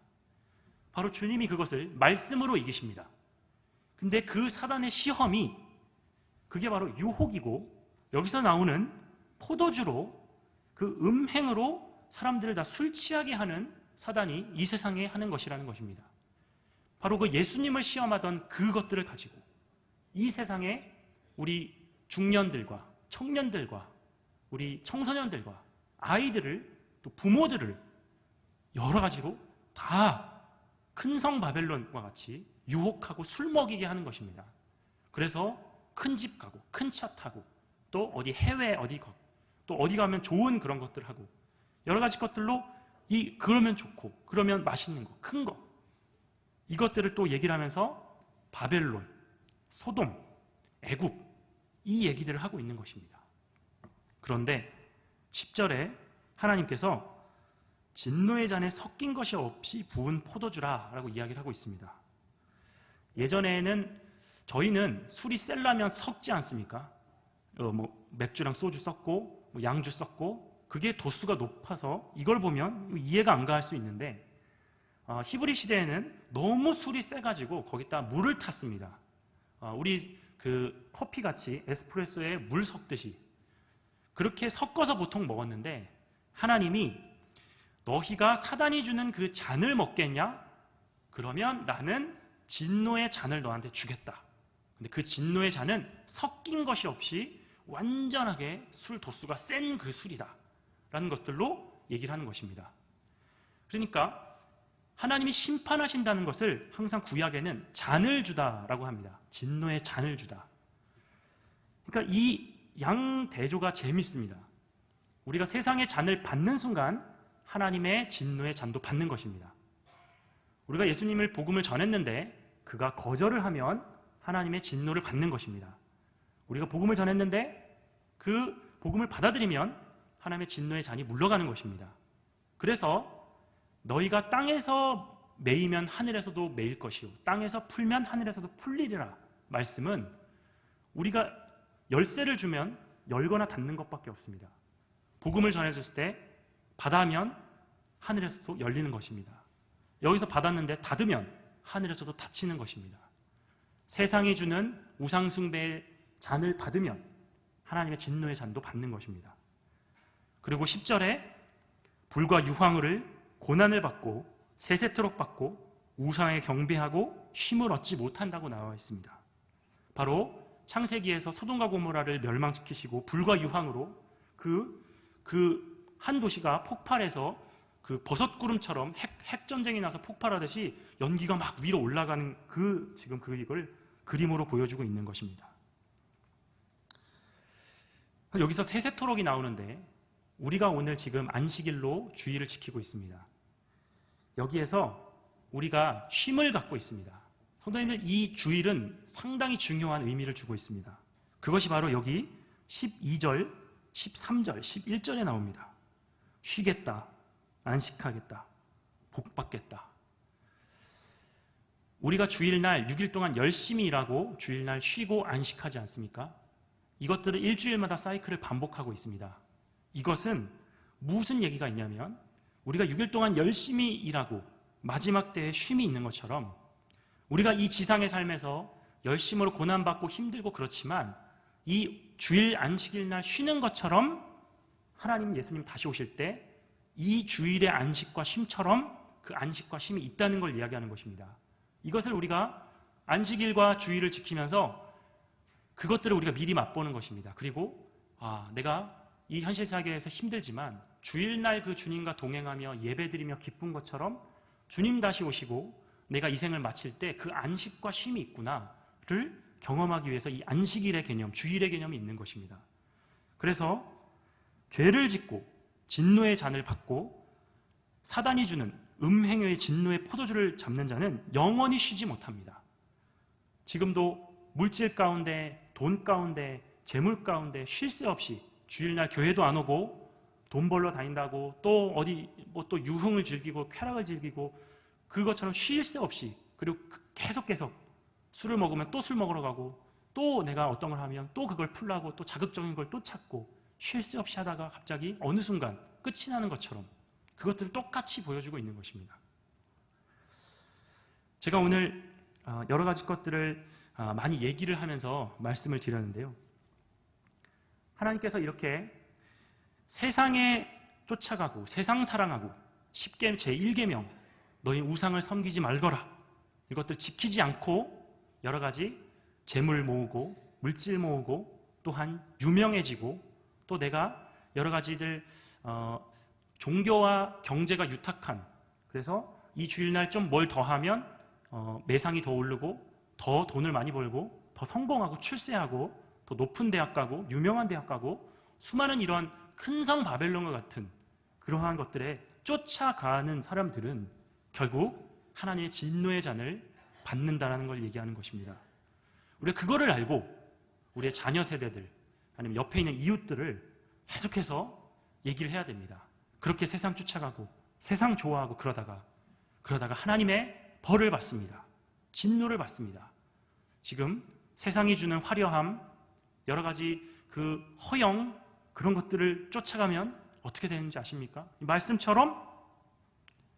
바로 주님이 그것을 말씀으로 이기십니다. 근데 그 사단의 시험이 그게 바로 유혹이고 여기서 나오는 포도주로 그 음행으로 사람들을 다 술 취하게 하는 사단이 이 세상에 하는 것이라는 것입니다. 바로 그 예수님을 시험하던 그것들을 가지고 이 세상에 우리 중년들과 청년들과 우리 청소년들과 아이들을 또 부모들을 여러 가지로 다 큰 성 바벨론과 같이 유혹하고 술 먹이게 하는 것입니다. 그래서 큰 집 가고 큰 차 타고 또 어디 해외 또 어디 가면 좋은 그런 것들 하고 여러 가지 것들로 그러면 좋고 그러면 맛있는 거, 큰 거 이것들을 또 얘기를 하면서 바벨론, 소돔, 애굽 이 얘기들을 하고 있는 것입니다. 그런데 10절에 하나님께서 진노의 잔에 섞인 것이 없이 부은 포도주라 라고 이야기를 하고 있습니다. 예전에는 저희는 술이 셀라면 섞지 않습니까? 맥주랑 소주 섞고 양주 섞고 그게 도수가 높아서 이걸 보면 이해가 안 갈 수 있는데 히브리 시대에는 너무 술이 세가지고 거기다 물을 탔습니다. 우리 그 커피 같이 에스프레소에 물 섞듯이 그렇게 섞어서 보통 먹었는데 하나님이 너희가 사단이 주는 그 잔을 먹겠냐? 그러면 나는 진노의 잔을 너한테 주겠다. 근데 그 진노의 잔은 섞인 것이 없이 완전하게 술 도수가 센 그 술이다 라는 것들로 얘기를 하는 것입니다. 그러니까 하나님이 심판하신다는 것을 항상 구약에는 잔을 주다라고 합니다. 진노의 잔을 주다. 그러니까 이 양대조가 재밌습니다. 우리가 세상의 잔을 받는 순간 하나님의 진노의 잔도 받는 것입니다. 우리가 예수님을 복음을 전했는데 그가 거절을 하면 하나님의 진노를 받는 것입니다. 우리가 복음을 전했는데 그 복음을 받아들이면 하나님의 진노의 잔이 물러가는 것입니다. 그래서 너희가 땅에서 매이면 하늘에서도 매일 것이요 땅에서 풀면 하늘에서도 풀리리라 말씀은 우리가 열쇠를 주면 열거나 닫는 것밖에 없습니다. 복음을 전해줬을 때 받아면 하늘에서도 열리는 것입니다. 여기서 받았는데 닫으면 하늘에서도 닫히는 것입니다. 세상이 주는 우상숭배의 잔을 받으면 하나님의 진노의 잔도 받는 것입니다. 그리고 10절에 불과 유황을 고난을 받고 세세토록 받고 우상에 경배하고 쉼을 얻지 못한다고 나와 있습니다. 바로 창세기에서 소돔과 고모라를 멸망시키시고 불과 유황으로 그 한 도시가 폭발해서 그 버섯구름처럼 핵전쟁이 나서 폭발하듯이 연기가 막 위로 올라가는 지금 이걸 그림으로 보여주고 있는 것입니다. 여기서 세세토록이 나오는데 우리가 오늘 지금 안식일로 주일을 지키고 있습니다. 여기에서 우리가 쉼을 갖고 있습니다. 성도님들, 이 주일은 상당히 중요한 의미를 주고 있습니다. 그것이 바로 여기 12절, 13절, 11절에 나옵니다. 쉬겠다, 안식하겠다, 복받겠다. 우리가 주일날 6일 동안 열심히 일하고 주일날 쉬고 안식하지 않습니까? 이것들을 일주일마다 사이클을 반복하고 있습니다. 이것은 무슨 얘기가 있냐면 우리가 6일 동안 열심히 일하고 마지막 때에 쉼이 있는 것처럼 우리가 이 지상의 삶에서 열심으로 고난받고 힘들고 그렇지만 이 주일 안식일날 쉬는 것처럼 하나님 예수님 다시 오실 때 이 주일의 안식과 쉼처럼 그 안식과 쉼이 있다는 걸 이야기하는 것입니다. 이것을 우리가 안식일과 주일을 지키면서 그것들을 우리가 미리 맛보는 것입니다. 그리고 내가 이 현실 세계에서 힘들지만 주일날 그 주님과 동행하며 예배드리며 기쁜 것처럼 주님 다시 오시고 내가 이 생을 마칠 때 그 안식과 쉼이 있구나를 경험하기 위해서 이 안식일의 개념, 주일의 개념이 있는 것입니다. 그래서 죄를 짓고 진노의 잔을 받고 사단이 주는 음행의 진노의 포도주를 잡는 자는 영원히 쉬지 못합니다. 지금도 물질 가운데, 돈 가운데, 재물 가운데 쉴 새 없이 주일날 교회도 안 오고 돈 벌러 다닌다고 또 어디 또 유흥을 즐기고 쾌락을 즐기고 그것처럼 쉴 새 없이 그리고 계속 술을 먹으면 또 술 먹으러 가고 또 내가 어떤 걸 하면 또 그걸 풀라고 또 자극적인 걸 또 찾고 쉴 새 없이 하다가 갑자기 어느 순간 끝이 나는 것처럼 그것들을 똑같이 보여주고 있는 것입니다. 제가 오늘 여러 가지 것들을 많이 얘기를 하면서 말씀을 드렸는데요. 하나님께서 이렇게 세상에 쫓아가고 세상 사랑하고 제1계명 너희 우상을 섬기지 말거라 이것들 지키지 않고 여러 가지 재물 모으고 물질 모으고 또한 유명해지고 또 내가 여러 가지들 종교와 경제가 유탁한 그래서 이 주일날 좀 뭘 더하면 매상이 더 오르고 더 돈을 많이 벌고 더 성공하고 출세하고 더 높은 대학 가고 유명한 대학 가고 수많은 이런 큰 성 바벨론과 같은 그러한 것들에 쫓아가는 사람들은 결국 하나님의 진노의 잔을 받는다는 걸 얘기하는 것입니다. 우리가 그거를 알고 우리의 자녀 세대들 아니면 옆에 있는 이웃들을 계속해서 얘기를 해야 됩니다. 그렇게 세상 쫓아가고 세상 좋아하고 그러다가 하나님의 벌을 받습니다. 진노를 받습니다. 지금 세상이 주는 화려함, 여러 가지 그 허영, 그런 것들을 쫓아가면 어떻게 되는지 아십니까? 이 말씀처럼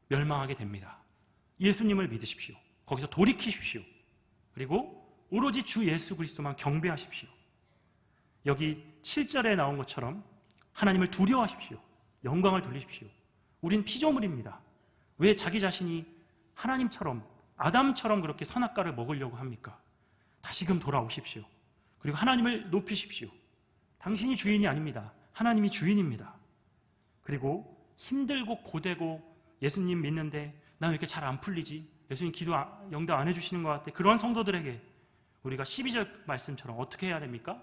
멸망하게 됩니다. 예수님을 믿으십시오. 거기서 돌이키십시오. 그리고 오로지 주 예수 그리스도만 경배하십시오. 여기 7절에 나온 것처럼 하나님을 두려워하십시오. 영광을 돌리십시오. 우린 피조물입니다. 왜 자기 자신이 하나님처럼, 아담처럼 그렇게 선악과를 먹으려고 합니까? 다시금 돌아오십시오. 그리고 하나님을 높이십시오. 당신이 주인이 아닙니다. 하나님이 주인입니다. 그리고 힘들고 고되고 예수님 믿는데 난 왜 이렇게 잘 안 풀리지? 예수님 기도 영답 안 해주시는 것 같아. 그런 성도들에게 우리가 12절 말씀처럼 어떻게 해야 됩니까?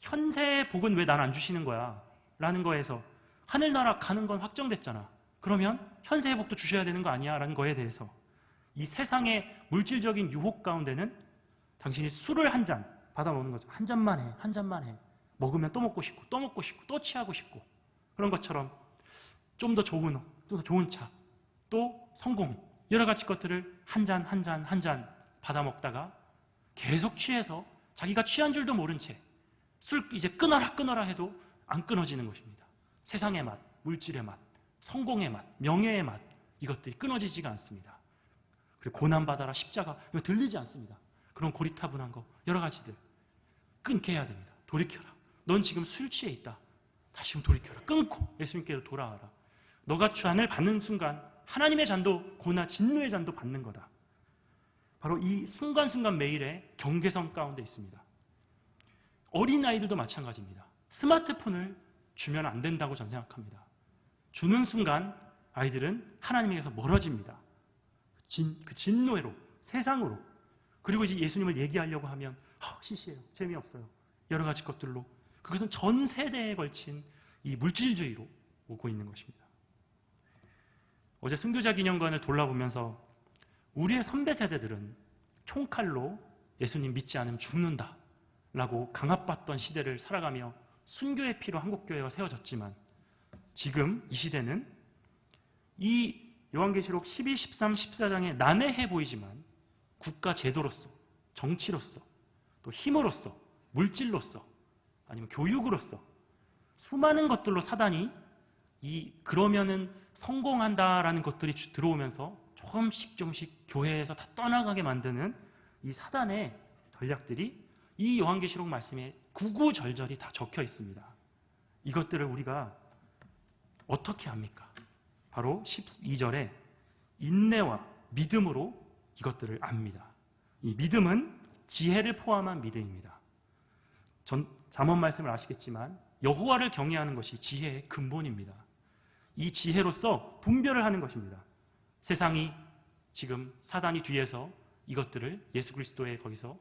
현세의 복은 왜 난 안 주시는 거야? 라는 거에서 하늘나라 가는 건 확정됐잖아. 그러면 현세의 복도 주셔야 되는 거 아니야? 라는 거에 대해서 이 세상의 물질적인 유혹 가운데는 당신이 술을 한 잔 받아 먹는 거죠. 한 잔만 해, 한 잔만 해. 먹으면 또 먹고 싶고, 또 먹고 싶고, 또 취하고 싶고. 그런 것처럼 좀 더 좋은 차, 또 성공, 여러 가지 것들을 한 잔, 한 잔, 한 잔 받아 먹다가 계속 취해서 자기가 취한 줄도 모른 채 술 이제 끊어라 해도 안 끊어지는 것입니다. 세상의 맛, 물질의 맛, 성공의 맛, 명예의 맛, 이것들이 끊어지지가 않습니다. 그리고 고난받아라, 십자가, 이거 들리지 않습니다. 그런 고리타분한 거, 여러 가지들 끊게 해야 됩니다. 돌이켜라. 넌 지금 술 취해 있다. 다시금 돌이켜라. 끊고 예수님께로 돌아와라. 너가 잔을 받는 순간 하나님의 잔도, 고나 진노의 잔도 받는 거다. 바로 이 순간순간 매일의 경계선 가운데 있습니다. 어린아이들도 마찬가지입니다. 스마트폰을 주면 안 된다고 저는 생각합니다. 주는 순간 아이들은 하나님에게서 멀어집니다. 그 진노로, 세상으로. 그리고 이제 예수님을 얘기하려고 하면 시시해요, 재미없어요, 여러 가지 것들로. 그것은 전 세대에 걸친 이 물질주의로 오고 있는 것입니다. 어제 순교자 기념관을 돌아보면서 우리의 선배 세대들은 총칼로 예수님 믿지 않으면 죽는다 라고 강압받던 시대를 살아가며 순교의 피로 한국교회가 세워졌지만, 지금 이 시대는 이 요한계시록 12, 13, 14장에 난해해 보이지만 국가 제도로서, 정치로서, 또 힘으로서, 물질로서, 아니면 교육으로서 수많은 것들로 사단이 그러면은 성공한다라는 것들이 들어오면서 조금씩 교회에서 다 떠나가게 만드는 이 사단의 전략들이 이 요한계시록 말씀에 구구절절히 다 적혀 있습니다. 이것들을 우리가 어떻게 합니까? 바로 12절에 인내와 믿음으로 이것들을 압니다. 이 믿음은 지혜를 포함한 믿음입니다. 잠언 말씀을 아시겠지만 여호와를 경외하는 것이 지혜의 근본입니다. 이 지혜로서 분별을 하는 것입니다. 세상이 지금 사단이 뒤에서 이것들을 예수 그리스도의 거기서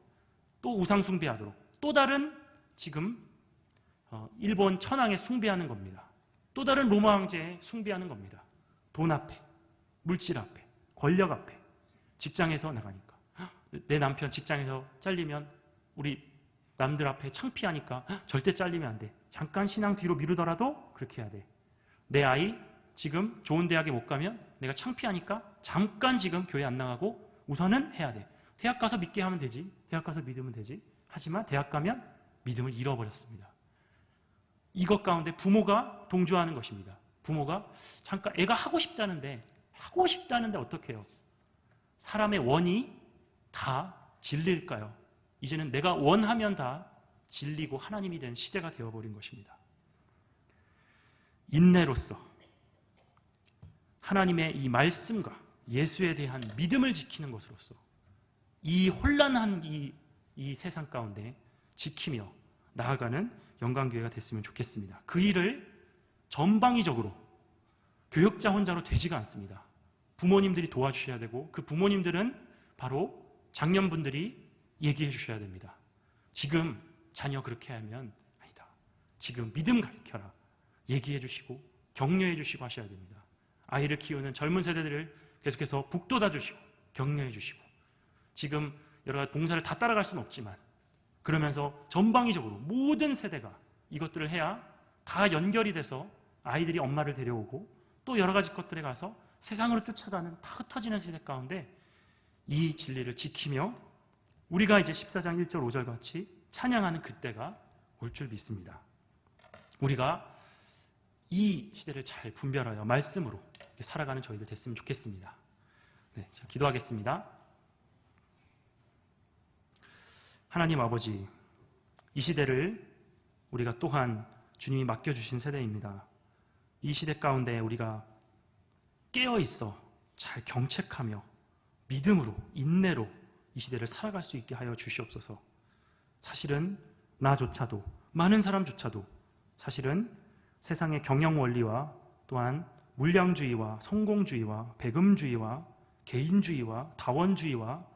또 우상 숭배하도록, 또 다른 지금 일본 천황에 숭배하는 겁니다. 또 다른 로마 황제에 숭배하는 겁니다. 돈 앞에, 물질 앞에, 권력 앞에, 직장에서 나가니까 내 남편 직장에서 잘리면 우리 남들 앞에 창피하니까 절대 잘리면 안 돼. 잠깐 신앙 뒤로 미루더라도 그렇게 해야 돼. 내 아이 지금 좋은 대학에 못 가면 내가 창피하니까 잠깐 지금 교회 안 나가고 우선은 해야 돼. 대학 가서 믿게 하면 되지. 대학 가서 믿으면 되지. 하지만 대학 가면 믿음을 잃어버렸습니다. 이것 가운데 부모가 동조하는 것입니다. 부모가 잠깐 애가 하고 싶다는데 어떻게 해요? 사람의 원이 다 진리일까요? 이제는 내가 원하면 다 진리고 하나님이 된 시대가 되어버린 것입니다. 인내로서 하나님의 이 말씀과 예수에 대한 믿음을 지키는 것으로서 이 혼란한 이 세상 가운데 지키며 나아가는 영광교회가 됐으면 좋겠습니다. 그 일을 전방위적으로 교역자 혼자로 되지가 않습니다. 부모님들이 도와주셔야 되고, 그 부모님들은 바로 장년분들이 얘기해 주셔야 됩니다. 지금 자녀 그렇게 하면 아니다. 지금 믿음 가르쳐라. 얘기해 주시고 격려해 주시고 하셔야 됩니다. 아이를 키우는 젊은 세대들을 계속해서 북돋아 주시고 격려해 주시고, 지금 여러 가지 봉사를 다 따라갈 수는 없지만 그러면서 전방위적으로 모든 세대가 이것들을 해야 다 연결이 돼서 아이들이 엄마를 데려오고 또 여러 가지 것들에 가서 세상으로 쫓아가는 다 흩어지는 시대 가운데 이 진리를 지키며 우리가 이제 14장 1절 5절 같이 찬양하는 그때가 올 줄 믿습니다. 우리가 이 시대를 잘 분별하여 말씀으로 살아가는 저희들 됐으면 좋겠습니다. 네, 자, 기도하겠습니다. 하나님 아버지, 이 시대를 우리가 또한 주님이 맡겨주신 세대입니다. 이 시대 가운데 우리가 깨어있어 잘 경책하며 믿음으로, 인내로 이 시대를 살아갈 수 있게 하여 주시옵소서. 사실은 나조차도, 많은 사람조차도 사실은 세상의 경영 원리와 또한 물량주의와 성공주의와 배금주의와 개인주의와 다원주의와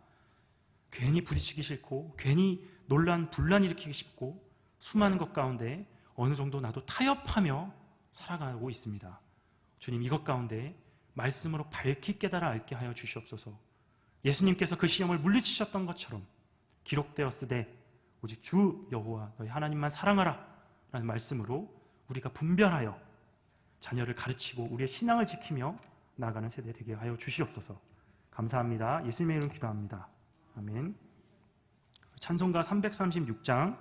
괜히 부딪히기 싫고 괜히 논란, 분란 일으키기 쉽고 수많은 것 가운데 어느 정도 나도 타협하며 살아가고 있습니다. 주님, 이것 가운데 말씀으로 밝히 깨달아 알게 하여 주시옵소서. 예수님께서 그 시험을 물리치셨던 것처럼 기록되었으되 오직 주 여호와 너희 하나님만 사랑하라 라는 말씀으로 우리가 분별하여 자녀를 가르치고 우리의 신앙을 지키며 나아가는 세대 되게 하여 주시옵소서. 감사합니다. 예수님의 이름으로 기도합니다. 아멘. 찬송가 336장